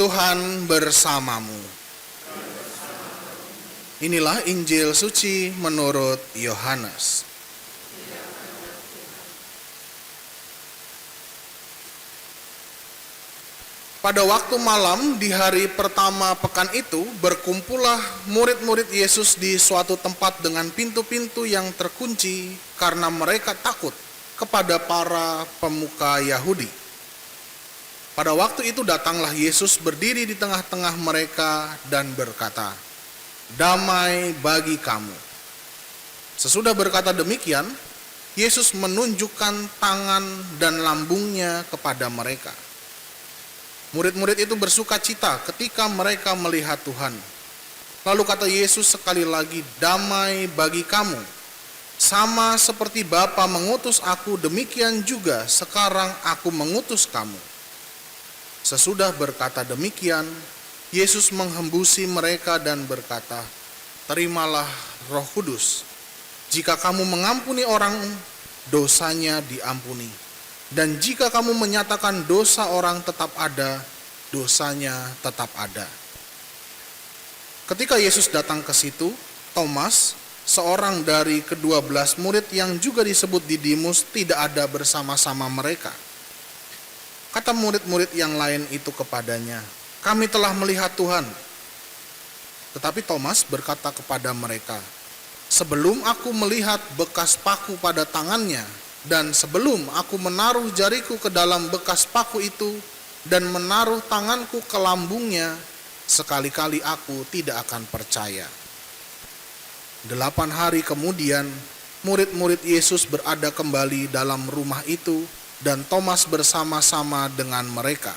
Tuhan bersamamu. Inilah Injil suci menurut Yohanes. Pada waktu malam di hari pertama pekan itu, berkumpullah murid-murid Yesus di suatu tempat dengan pintu-pintu yang terkunci karena mereka takut kepada para pemuka Yahudi. Pada waktu itu datanglah Yesus berdiri di tengah-tengah mereka dan berkata, "Damai bagi kamu." Sesudah berkata demikian, Yesus menunjukkan tangan dan lambungnya kepada mereka. Murid-murid itu bersuka cita ketika mereka melihat Tuhan. Lalu kata Yesus sekali lagi, "Damai bagi kamu. Sama seperti Bapa mengutus aku, demikian juga sekarang aku mengutus kamu." Sesudah berkata demikian, Yesus menghembusi mereka dan berkata, "Terimalah Roh Kudus. Jika kamu mengampuni orang, dosanya diampuni. Dan jika kamu menyatakan dosa orang tetap ada, dosanya tetap ada." Ketika Yesus datang ke situ, Thomas, seorang dari ke-12 murid yang juga disebut Didimus, tidak ada bersama-sama mereka. Kata murid-murid yang lain itu kepadanya, "Kami telah melihat Tuhan." Tetapi Thomas berkata kepada mereka, "Sebelum aku melihat bekas paku pada tangannya, dan sebelum aku menaruh jariku ke dalam bekas paku itu dan menaruh tanganku ke lambungnya, sekali-kali aku tidak akan percaya." 8 hari kemudian, murid-murid Yesus berada kembali dalam rumah itu dan Thomas bersama-sama dengan mereka.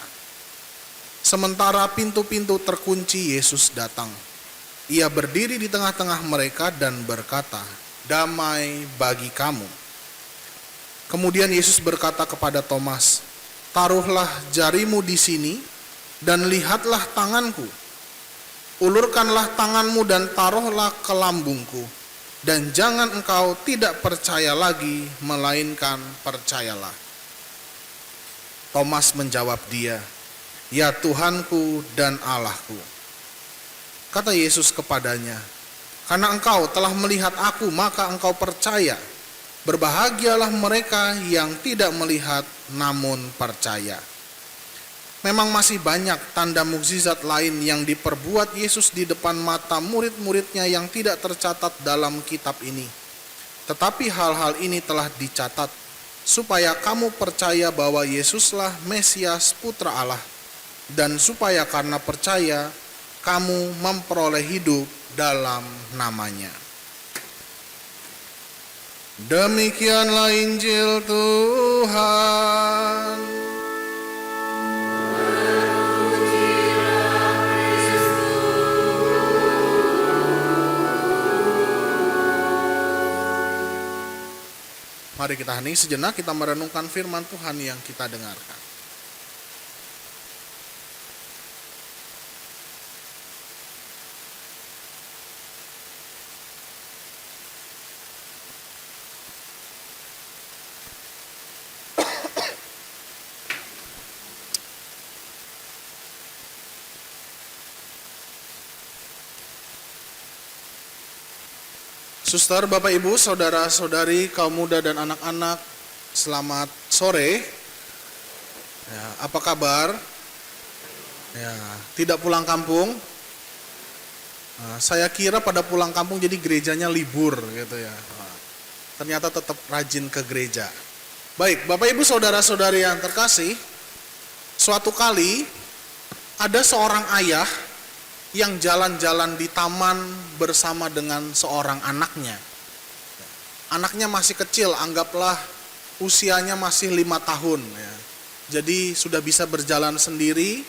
Sementara pintu-pintu terkunci, Yesus datang. Ia berdiri di tengah-tengah mereka dan berkata, "Damai bagi kamu." Kemudian Yesus berkata kepada Thomas, "Taruhlah jarimu di sini dan lihatlah tanganku. Ulurkanlah tanganmu dan taruhlah ke lambungku. Dan jangan engkau tidak percaya lagi, melainkan percayalah." Thomas menjawab dia, "Ya Tuhanku dan Allahku." Kata Yesus kepadanya, "Karena engkau telah melihat aku, maka engkau percaya. Berbahagialah mereka yang tidak melihat namun percaya." Memang masih banyak tanda mukjizat lain yang diperbuat Yesus di depan mata murid-muridnya yang tidak tercatat dalam kitab ini. Tetapi hal-hal ini telah dicatat supaya kamu percaya bahwa Yesuslah Mesias, Putra Allah, dan supaya karena percaya kamu memperoleh hidup dalam namanya. Demikianlah Injil Tuhan. Mari kita hening sejenak, kita merenungkan firman Tuhan yang kita dengarkan. Suster, Bapak, Ibu, saudara-saudari, kaum muda dan anak-anak, selamat sore. Ya, apa kabar? Ya, tidak pulang kampung? Nah, saya kira pada pulang kampung jadi gerejanya libur gitu ya. Nah, ternyata tetap rajin ke gereja. Baik, Bapak, Ibu, saudara-saudari yang terkasih, suatu kali ada seorang ayah yang jalan-jalan di taman bersama dengan seorang anaknya. Anaknya masih kecil, anggaplah usianya masih 5 tahun. Ya. Jadi sudah bisa berjalan sendiri,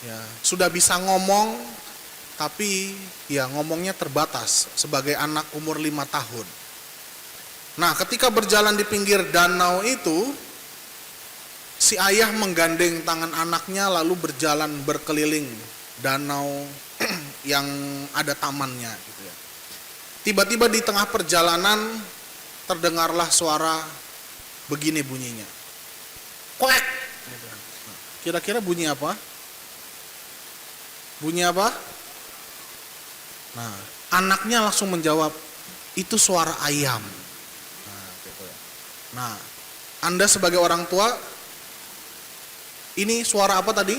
ya, sudah bisa ngomong, tapi ya ngomongnya terbatas sebagai anak umur 5 tahun. Nah, ketika berjalan di pinggir danau itu, si ayah menggandeng tangan anaknya lalu berjalan berkeliling danau yang ada tamannya gitu ya. Tiba-tiba di tengah perjalanan terdengarlah suara begini bunyinya. Kuek. Kira-kira bunyi apa? Bunyi apa? Nah, anaknya langsung menjawab, itu suara ayam. Nah, gitu. Nah, Anda sebagai orang tua, ini suara apa tadi?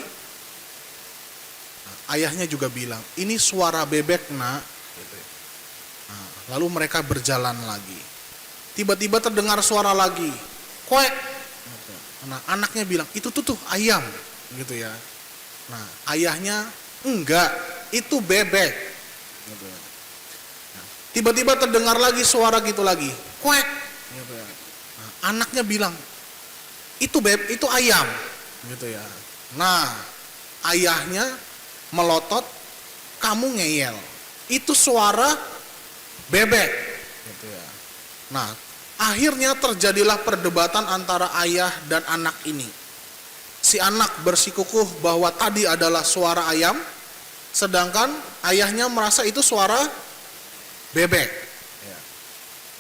Nah, ayahnya juga bilang, ini suara bebek nak. Gitu. Nah, lalu mereka berjalan lagi. Tiba-tiba terdengar suara lagi, kuek. Gitu. Nah, anaknya bilang, itu tuh ayam, gitu ya. Nah, ayahnya, enggak, itu bebek. Gitu ya. Nah, tiba-tiba terdengar lagi suara gitu lagi, kuek. Gitu ya. Nah, anaknya bilang, itu ayam, gitu ya. Nah, ayahnya melotot, kamu ngeyel, itu suara bebek, gitu ya. Nah, akhirnya terjadilah perdebatan antara ayah dan anak ini. Si anak bersikukuh bahwa tadi adalah suara ayam, sedangkan ayahnya merasa itu suara bebek.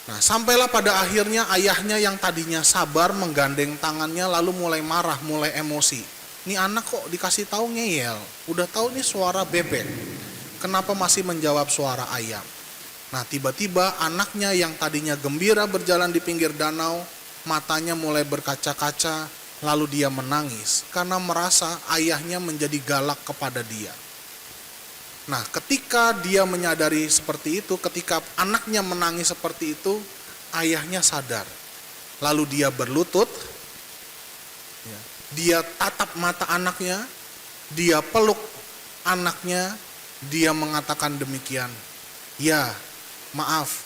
Nah, sampailah pada akhirnya ayahnya yang tadinya sabar menggandeng tangannya lalu mulai marah, mulai emosi. Ini anak kok dikasih tahu ngeyel, udah tahu ini suara bebek, kenapa masih menjawab suara ayam? Nah, tiba-tiba anaknya yang tadinya gembira berjalan di pinggir danau, matanya mulai berkaca-kaca, lalu dia menangis karena merasa ayahnya menjadi galak kepada dia. Nah, ketika dia menyadari seperti itu, ketika anaknya menangis seperti itu, ayahnya sadar. Lalu dia berlutut, dia tatap mata anaknya, dia peluk anaknya, dia mengatakan demikian, ya maaf,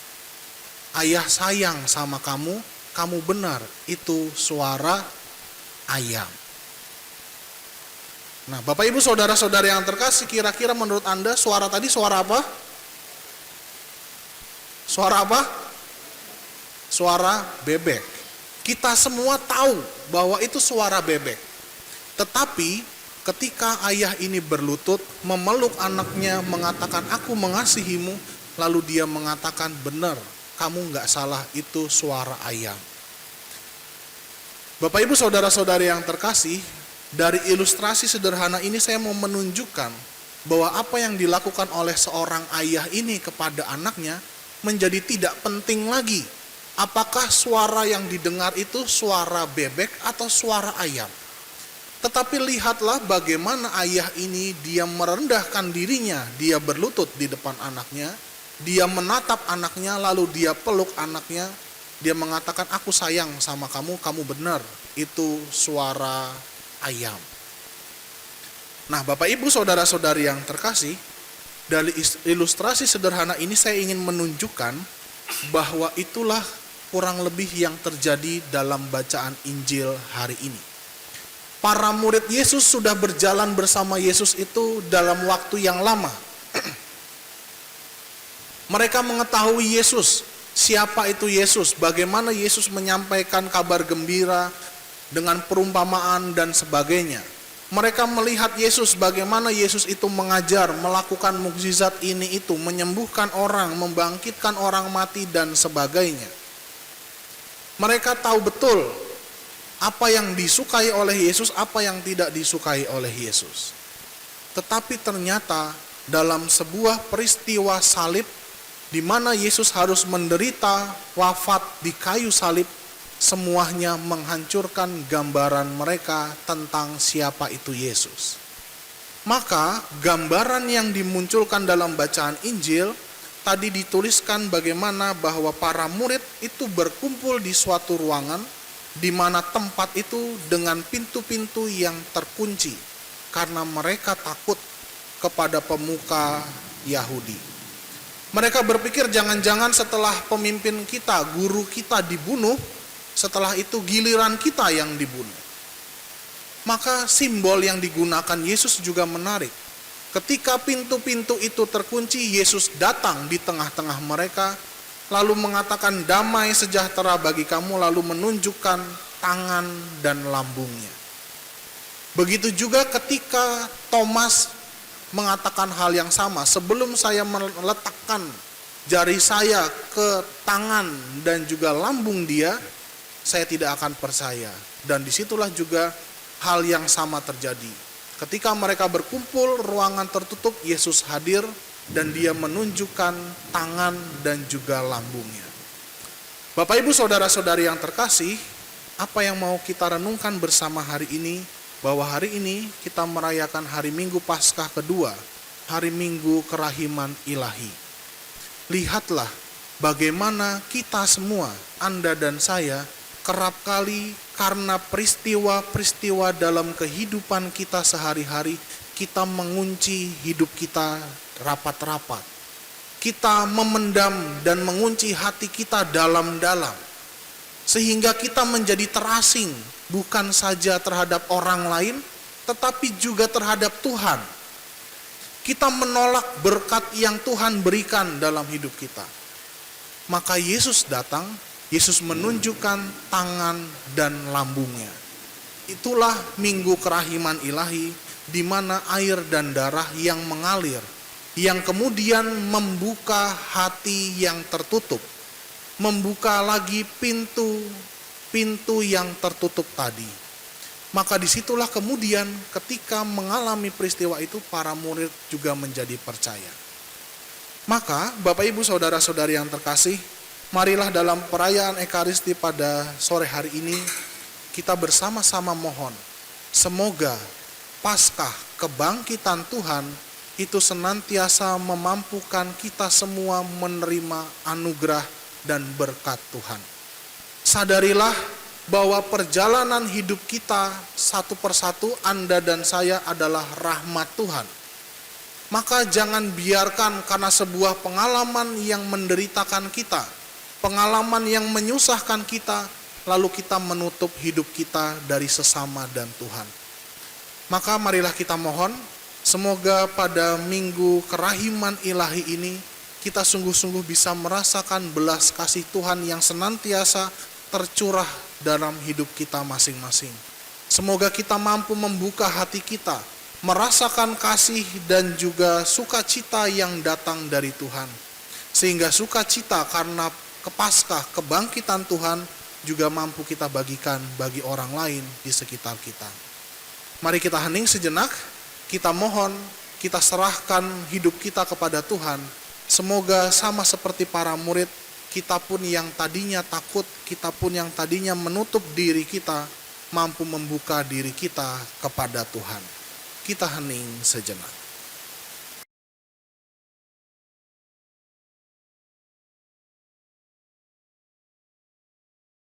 ayah sayang sama kamu, kamu benar, itu suara ayam. Nah, Bapak Ibu saudara-saudari yang terkasih, kira-kira menurut Anda suara tadi suara apa? Suara apa? Suara bebek. Kita semua tahu bahwa itu suara bebek. Tetapi ketika ayah ini berlutut, memeluk anaknya, mengatakan aku mengasihimu, lalu dia mengatakan benar, kamu gak salah, itu suara ayam. Bapak Ibu saudara-saudari yang terkasih, dari ilustrasi sederhana ini saya mau menunjukkan bahwa apa yang dilakukan oleh seorang ayah ini kepada anaknya menjadi tidak penting lagi. Apakah suara yang didengar itu suara bebek atau suara ayam? Tetapi lihatlah bagaimana ayah ini dia merendahkan dirinya, dia berlutut di depan anaknya, dia menatap anaknya lalu dia peluk anaknya, dia mengatakan aku sayang sama kamu, kamu benar, itu suara ayam. Nah, Bapak Ibu saudara-saudari yang terkasih, dari ilustrasi sederhana ini saya ingin menunjukkan bahwa itulah kurang lebih yang terjadi dalam bacaan Injil hari ini. Para murid Yesus sudah berjalan bersama Yesus itu dalam waktu yang lama. Mereka mengetahui Yesus, siapa itu Yesus, bagaimana Yesus menyampaikan kabar gembira dengan perumpamaan dan sebagainya. Mereka melihat Yesus, bagaimana Yesus itu mengajar, melakukan mukjizat ini itu, menyembuhkan orang, membangkitkan orang mati dan sebagainya. Mereka tahu betul apa yang disukai oleh Yesus, apa yang tidak disukai oleh Yesus. Tetapi ternyata dalam sebuah peristiwa salib di mana Yesus harus menderita wafat di kayu salib, semuanya menghancurkan gambaran mereka tentang siapa itu Yesus. Maka gambaran yang dimunculkan dalam bacaan Injil tadi dituliskan bagaimana bahwa para murid itu berkumpul di suatu ruangan di mana tempat itu dengan pintu-pintu yang terkunci karena mereka takut kepada pemuka Yahudi. Mereka berpikir jangan-jangan setelah pemimpin kita, guru kita dibunuh, setelah itu giliran kita yang dibunuh. Maka simbol yang digunakan Yesus juga menarik. Ketika pintu-pintu itu terkunci, Yesus datang di tengah-tengah mereka, lalu mengatakan damai sejahtera bagi kamu, lalu menunjukkan tangan dan lambungnya. Begitu juga ketika Thomas mengatakan hal yang sama, sebelum saya meletakkan jari saya ke tangan dan juga lambung dia, saya tidak akan percaya. Dan disitulah juga hal yang sama terjadi. Ketika mereka berkumpul, ruangan tertutup, Yesus hadir dan dia menunjukkan tangan dan juga lambungnya. Bapak Ibu saudara-saudari yang terkasih, apa yang mau kita renungkan bersama hari ini, bahwa hari ini kita merayakan hari Minggu Paskah kedua, hari Minggu Kerahiman Ilahi. Lihatlah bagaimana kita semua, Anda dan saya, kerap kali karena peristiwa-peristiwa dalam kehidupan kita sehari-hari, kita mengunci hidup kita rapat-rapat. Kita memendam dan mengunci hati kita dalam-dalam. Sehingga kita menjadi terasing, bukan saja terhadap orang lain, tetapi juga terhadap Tuhan. Kita menolak berkat yang Tuhan berikan dalam hidup kita. Maka Yesus datang, Yesus menunjukkan tangan dan lambungnya. Itulah Minggu Kerahiman Ilahi, di mana air dan darah yang mengalir, yang kemudian membuka hati yang tertutup, membuka lagi pintu yang tertutup tadi. Maka disitulah kemudian ketika mengalami peristiwa itu, para murid juga menjadi percaya. Maka Bapak Ibu saudara-saudari yang terkasih, marilah dalam perayaan Ekaristi pada sore hari ini, kita bersama-sama mohon, semoga Paskah kebangkitan Tuhan itu senantiasa memampukan kita semua menerima anugerah dan berkat Tuhan. Sadarilah bahwa perjalanan hidup kita satu persatu, Anda dan saya, adalah rahmat Tuhan. Maka jangan biarkan karena sebuah pengalaman yang menderitakan kita, pengalaman yang menyusahkan kita, lalu kita menutup hidup kita dari sesama dan Tuhan. Maka marilah kita mohon, semoga pada Minggu Kerahiman Ilahi ini, kita sungguh-sungguh bisa merasakan belas kasih Tuhan yang senantiasa tercurah dalam hidup kita masing-masing. Semoga kita mampu membuka hati kita, merasakan kasih dan juga sukacita yang datang dari Tuhan. Sehingga sukacita karena Paskah kebangkitan Tuhan juga mampu kita bagikan bagi orang lain di sekitar kita. Mari kita hening sejenak, kita mohon, kita serahkan hidup kita kepada Tuhan. Semoga sama seperti para murid, kita pun yang tadinya takut, kita pun yang tadinya menutup diri kita, mampu membuka diri kita kepada Tuhan. Kita hening sejenak.